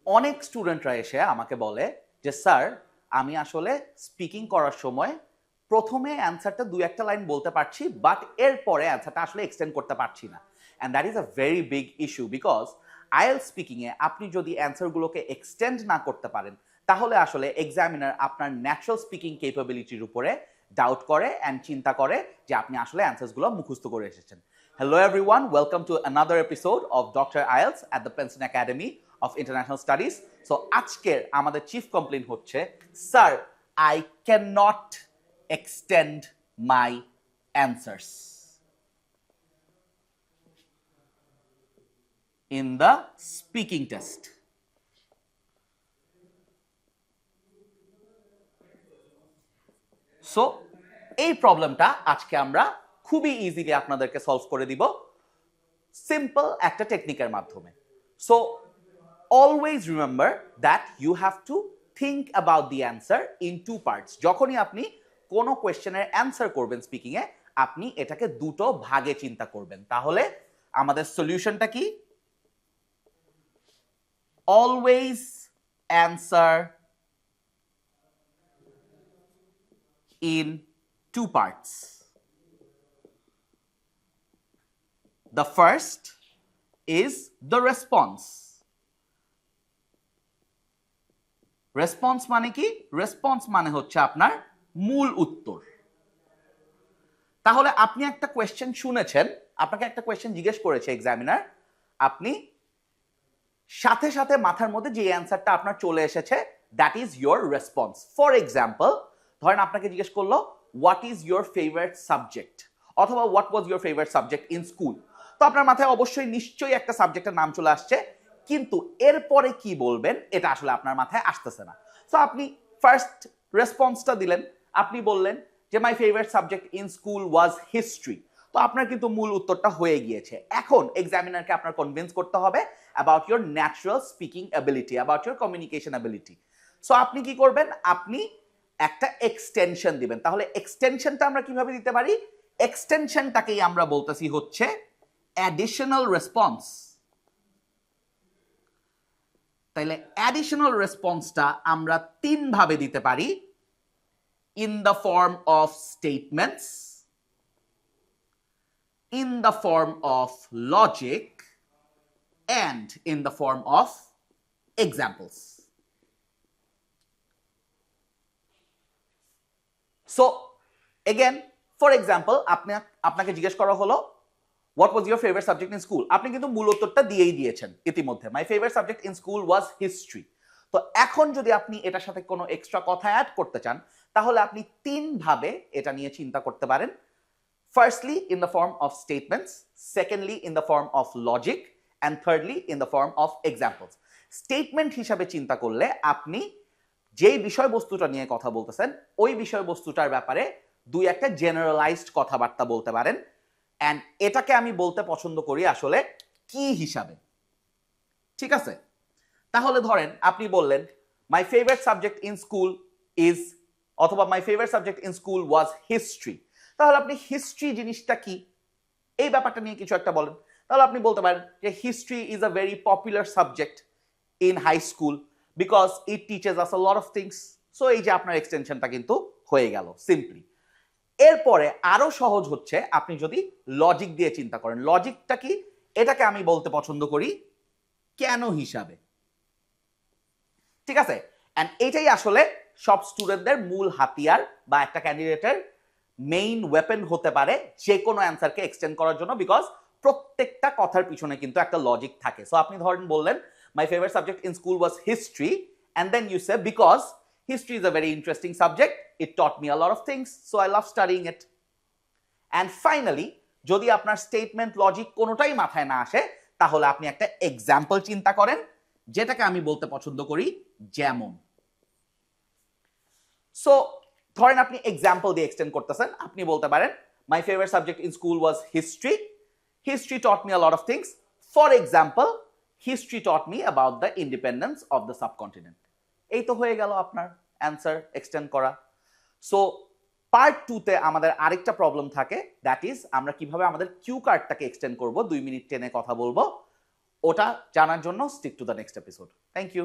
অনেক স্টুডেন্টরা এসে আমাকে বলে যে স্যার আমি আসলে স্পিকিং করার সময় প্রথমে অ্যান্সারটা দুই একটা লাইন বলতে পারছি বাট এরপরে অ্যান্সারটা আসলে এক্সটেন্ড করতে পারছি না and that is a very big issue because IELTS স্পিকিংয়ে আপনি যদি অ্যান্সারগুলোকে এক্সটেন্ড না করতে পারেন তাহলে আসলে এক্সামিনার আপনার ন্যাচারাল স্পিকিং ক্যাপাবিলিটির উপরে ডাউট করে অ্যান্ড চিন্তা করে যে আপনি আসলে অ্যান্সারসগুলো মুখস্থ করে এসেছেন। Hello everyone, welcome to another episode of doctor IELTS at the pension academy of international studies. So আজকের আমাদের চিফ কমপ্লেইন হচ্ছে sir I can not extend my answers in the speaking test. So এই প্রবলেমটা আজকে আমরা খুবই easily আপনাদেরকে solve করে দিব সিম্পল একটা টেকনিকের মাধ্যমে। So always remember that you have to think about the answer in two parts. যখনই আপনি কোনো কোয়েশ্চেনের অ্যান্সার করবেন স্পিকিংয়ে, আপনি এটাকে দুটো ভাগে চিন্তা করবেন। তাহলে আমাদের সলিউশনটা কি? Always answer in two parts. The first is the response. Response মানে কি? Response মানে হচ্ছে আপনার মূল উত্তর। তাহলে আপনি একটা কোয়েশ্চেন শুনেছেন, আপনাকে একটা কোয়েশ্চেন জিজ্ঞেস করেছে এক্সামিনার, আপনি সাথে সাথে মাথার মধ্যে যে অ্যান্সারটা আপনার চলে এসেছে that is your response. For example, ধরেন আপনাকে জিজ্ঞেস করলো what is your favourite subject অথবা what was your favourite subject in school. তো আপনার মাথায় অবশ্যই নিশ্চয়ই একটা সাবজেক্টের নাম চলে আসছে, কিন্তু এরপরে কি বলবেন এটা আসলে আপনার মাথায় আসতেছে না। সো আপনি ফার্স্ট রেসপন্সটা দিলেন, আপনি বললেন যে মাই favourite subject in school was history. তো আপনার কিন্তু মূল উত্তরটা হয়ে গিয়েছে। এখন এক্সামিনারকে আপনার কনভিন্স করতে হবে about your natural speaking ability, about your communication ability. So আপনি কি করবেন? আপনি একটা এক্সটেনশন দিবেন। তাহলে এক্সটেনশনটা আমরা কিভাবে দিতে পারি? এক্সটেনশনটাকেই আমরা বলতেছি হচ্ছে অ্যাডিশনাল রেসপন্স। তাইলে অ্যাডিশনাল রেসপন্সটা আমরা তিন ভাবে দিতে পারি, in the form of statements, in the form of logic, and in the form of examples. So again, for example, আপনাকে জিজ্ঞেস করা হলো what was your favorite subject in school? আপনি কিন্তু মূল উত্তরটা দিয়েই দিয়েছেন ইতিমধ্যে, my favorite subject in school was history. তো এখন যদি আপনি এটার সাথে কোনো এক্সট্রা কথা অ্যাড করতে চান তাহলে আপনি তিন ভাবে এটা নিয়ে চিন্তা করতে পারেন। Firstly, in the form of statements, secondly, in the form of logic, and thirdly, in the form of examples. Statement হিসাবে চিন্তা করলে আপনি যেই বিষয়বস্তুটা নিয়ে কথা বলতেছেন ওই বিষয়বস্তুটার ব্যাপারে দুই একটা জেনারেলাইজড কথাবার্তা বলতে পারেন, অ্যান্ড এটাকে আমি বলতে পছন্দ করি আসলে কি হিসাবে। ঠিক আছে? তাহলে ধরেন আপনি বললেন my favourite subject in school is, অথবা my favourite subject in school was history. তাহলে আপনি হিস্ট্রি জিনিসটা কি এই ব্যাপারটা নিয়ে কিছু একটা বলেন। তাহলে আপনি বলতে পারেন যে history is a very popular subject in high school because it teaches us a lot of things. So এই যে আপনার এক্সটেনশনটা কিন্তু হয়ে গেল সিম্পলি। এরপরে আরো সহজ হচ্ছে আপনি যদি লজিক দিয়ে চিন্তা করেন। লজিকটা কি? এটাকে আমি বলতে পছন্দ করি কেন হিসাবে। ঠিক আছে? এন্ড এটাই আসলে সব স্টুডেন্টদের মূল হাতিয়ার বা একটা ক্যান্ডিডেটের মেইন ওয়েপন হতে পারে যে কোনো অ্যান্সারকে এক্সটেন্ড করার জন্য, বিকজ প্রত্যেকটা কথার পিছনে কিন্তু একটা লজিক থাকে। সো আপনি ধরেন বললেন my favourite subject in school was history, and then you say because history is a very interesting subject, it taught me a lot of things, so I love studying it. And finally যদি আপনার statement logic কোনোটাই মাথায় না আসে তাহলে আপনি একটা example চিন্তা করেন, যেটাকে আমি বলতে পছন্দ করি যেমন। সো ধরেন আপনি এক্সাম্পল দিয়ে এক্সটেন্ড করতেছেন, আপনি বলতে পারেন মাই favourite subject in school was history, history taught me a lot of things, for example history taught me about the independence of the subcontinent. এই তো হয়ে গেল আপনার অ্যান্সার এক্সটেন্ড করা। সো পার্ট 2 তে আমাদের আরেকটা প্রবলেম থাকে, দ্যাট ইজ আমরা কিভাবে আমাদের কিউ কার্ডটাকে এক্সটেন্ড করব। 2 মিনিট টেনে কথা বলবো। ওটা জানার জন্য stick to the next episode. Thank you.